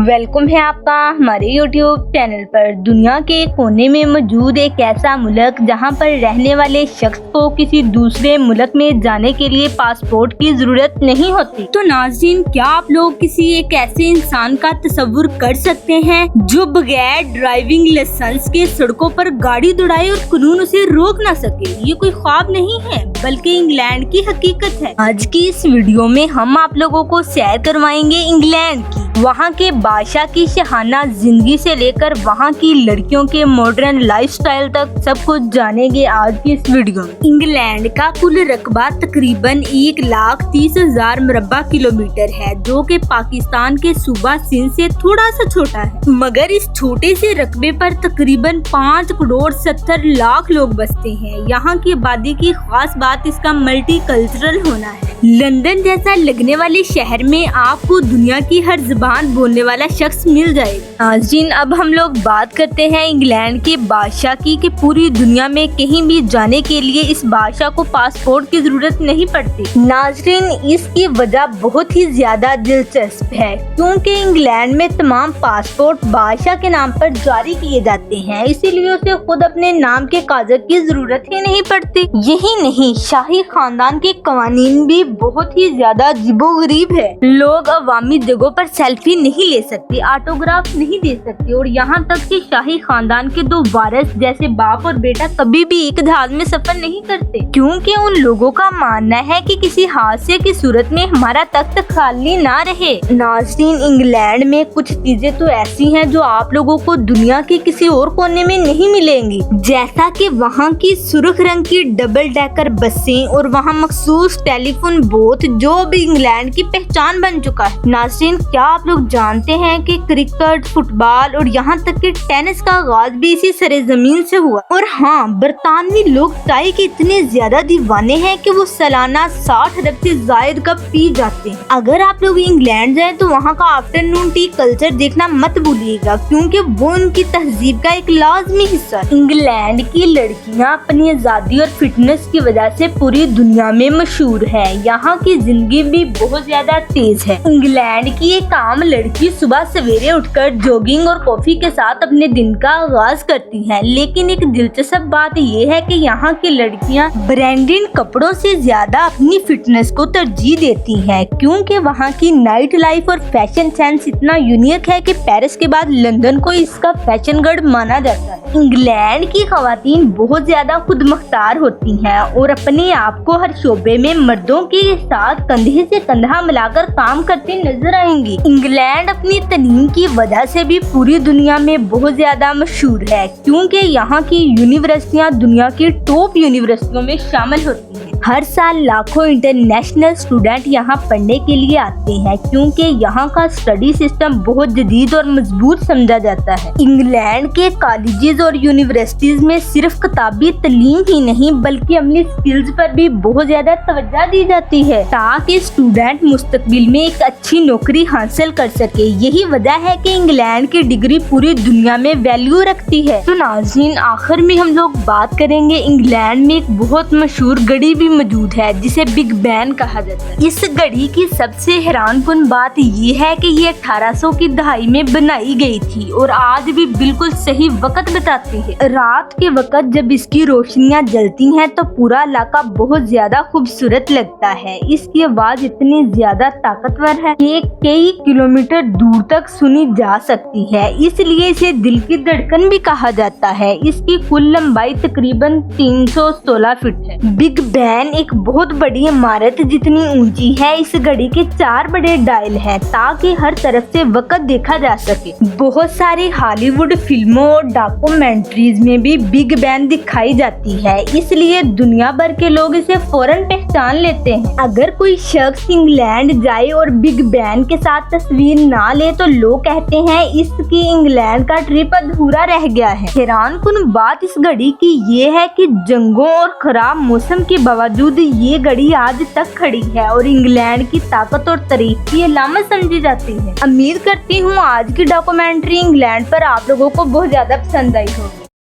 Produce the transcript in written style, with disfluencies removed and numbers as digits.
Welcome है आपका हमारे YouTube चैनल पर। दुनिया के कोने में मौजूद एक ऐसा मुल्क जहां पर रहने वाले शख्स को किसी दूसरे मुल्क में जाने के लिए पासपोर्ट की जरूरत नहीं होती। तो नाज़रीन, क्या आप लोग किसी एक ऐसे इंसान का तस्वुर कर सकते हैं जो बगैर ड्राइविंग लाइसेंस के सड़कों पर गाड़ी दौड़ाए और कानून उसे रोक ना सके? ये कोई ख्वाब नहीं है बल्कि इंग्लैंड की हकीकत है। आज की इस वीडियो में हम आप लोगों को सैर करवाएंगे इंग्लैंड की, वहाँ के बादशाह की शहाना जिंदगी से लेकर वहाँ की लड़कियों के मॉडर्न लाइफस्टाइल तक सब कुछ जानेंगे आज की इस वीडियो में। इंग्लैंड का कुल रकबा तकरीबन 1,30,000 मुरब्बा किलोमीटर है, जो कि पाकिस्तान के सूबा सिंध से थोड़ा सा छोटा है। मगर इस छोटे से रकबे पर तकरीबन 5,70,00,000 लोग बसते हैं। यहाँ की आबादी की खास बात इसका मल्टी कल्चरल होना है। लंदन जैसा लगने वाले शहर में आपको दुनिया की हर ज़बान बोलने वाला शख्स मिल जाएगा। नाज़रीन, अब हम लोग बात करते हैं इंग्लैंड के बादशाह की कि पूरी दुनिया में कहीं भी जाने के लिए इस बादशाह को पासपोर्ट की जरूरत नहीं पड़ती। नाज़रीन, इसकी वजह बहुत ही ज्यादा दिलचस्प है, क्योंकि इंग्लैंड में तमाम पासपोर्ट बादशाह के नाम पर जारी किए जाते हैं, इसीलिए उसे खुद अपने नाम के कागज की जरूरत ही नहीं पड़ती। यही नहीं, शाही खानदान के कवानीन भी बहुत ही ज्यादा अजीबोगरीब है। लोग अवामी जगहों पर सेल्फी नहीं ले सकते, ऑटोग्राफ नहीं दे सकते, और यहाँ तक कि शाही खानदान के दो वारिस जैसे बाप और बेटा कभी भी एक जहाज में सफर नहीं करते, क्योंकि उन लोगों का मानना है कि किसी हादसे की सूरत में हमारा तख्त खाली ना रहे। नाज़रीन, इंग्लैंड में कुछ चीजें तो ऐसी हैं जो आप लोगों को दुनिया के किसी और कोने में नहीं मिलेंगी, जैसा कि वहाँ की सुर्ख रंग की डबल डेकर बसें और वहाँ मखसूस टेलीफोन बूथ जो अब इंग्लैंड की पहचान बन चुका है। नाज़रीन, क्या आप लोग जानते हैं कि क्रिकेट, फुटबॉल और यहाँ तक कि टेनिस का आगाज भी इसी सरेजमीन से हुआ। और हाँ, बरतानवी लोग चाय के इतने ज्यादा दीवाने हैं कि वो सालाना 60 अरब से जायद कप पी जाते हैं। अगर आप लोग इंग्लैंड जाएं तो वहाँ का आफ्टरनून टी कल्चर देखना मत भूलिएगा, क्योंकि वो उनकी तहजीब का एक लाजमी हिस्सा है। इंग्लैंड की लड़कियाँ अपनी आजादी और फिटनेस की वजह से पूरी दुनिया में मशहूर है। यहाँ की जिंदगी भी बहुत ज्यादा तेज है। इंग्लैंड की एक आम लड़की सुबह सवेरे उठकर जॉगिंग और कॉफी के साथ अपने दिन का आगाज करती है, लेकिन एक दिलचस्प बात ये है कि यहाँ की लड़कियाँ ब्रांडेड कपड़ों से ज्यादा अपनी फिटनेस को तरजीह देती हैं, क्योंकि वहाँ की नाइट लाइफ और फैशन सेंस इतना यूनिक है कि पेरिस के बाद लंदन को इसका फैशन गढ़ माना जाता है। इंग्लैंड की खवातीन बहुत ज्यादा खुद मुख्तार होती हैं और अपने आप को हर शोबे में मर्दों के साथ कंधे से कंधा मिलाकर काम करती नजर आएंगी। इंग्लैंड अपनी तनीम की वजह से भी पूरी दुनिया में बहुत ज्यादा मशहूर है, क्योंकि यहाँ की यूनिवर्सिटियाँ दुनिया की टॉप यूनिवर्सिटियों में शामिल होती हैं। हर साल लाखों इंटरनेशनल स्टूडेंट यहाँ पढ़ने के लिए आते हैं, क्योंकि यहाँ का स्टडी सिस्टम बहुत जदीद और मजबूत समझा जाता है। इंग्लैंड के कॉलेजेस और यूनिवर्सिटीज में सिर्फ किताबी तालीम ही नहीं बल्कि अमली स्किल्स पर भी बहुत ज्यादा तवज्जो दी जाती है, ताकि स्टूडेंट मुस्तकबिल में एक अच्छी नौकरी हासिल कर सके। यही वजह है कि इंग्लैंड की डिग्री पूरी दुनिया में वैल्यू रखती है। तो नाज़रीन, आखिर में हम लोग बात करेंगे इंग्लैंड में एक बहुत मशहूर घड़ी भी मौजूद है जिसे बिग बैन कहा जाता है। इस घड़ी की सबसे हैरानकुन बात ये है कि ये 1800 की दहाई में बनाई गई थी और आज भी बिल्कुल सही वक्त बताती है। रात के वक्त जब इसकी रोशनियां जलती हैं तो पूरा इलाका बहुत ज्यादा खूबसूरत लगता है। इसकी आवाज इतनी ज्यादा ताकतवर है कि कई किलोमीटर दूर तक सुनी जा सकती है, इसलिए इसे दिल की धड़कन भी कहा जाता है। इसकी कुल लंबाई तकरीबन 316 फीट है। बिग बैन एक बहुत बड़ी इमारत जितनी ऊंची है। इस घड़ी के 4 बड़े डायल हैं ताकि हर तरफ से वक्त देखा जा सके। बहुत सारी हॉलीवुड फिल्मों और डॉक्यूमेंट्रीज में भी बिग बैन दिखाई जाती है, इसलिए दुनिया भर के लोग इसे फौरन पहचान लेते हैं। अगर कोई शख्स इंग्लैंड जाए और बिग बैन के साथ तस्वीर ना ले तो लोग कहते हैं इसकी इंग्लैंड का ट्रिप अधूरा रह गया है। हैरानकुन बात इस घड़ी की ये है कि जंगों और खराब मौसम के बावजूद ये घड़ी आज तक खड़ी है और इंग्लैंड की ताकत और तारीख की अलामत समझी जाती है। उम्मीद करती हूँ आज की डॉक्यूमेंट्री इंग्लैंड पर आप लोगों को बहुत ज्यादा पसंद आई होगी।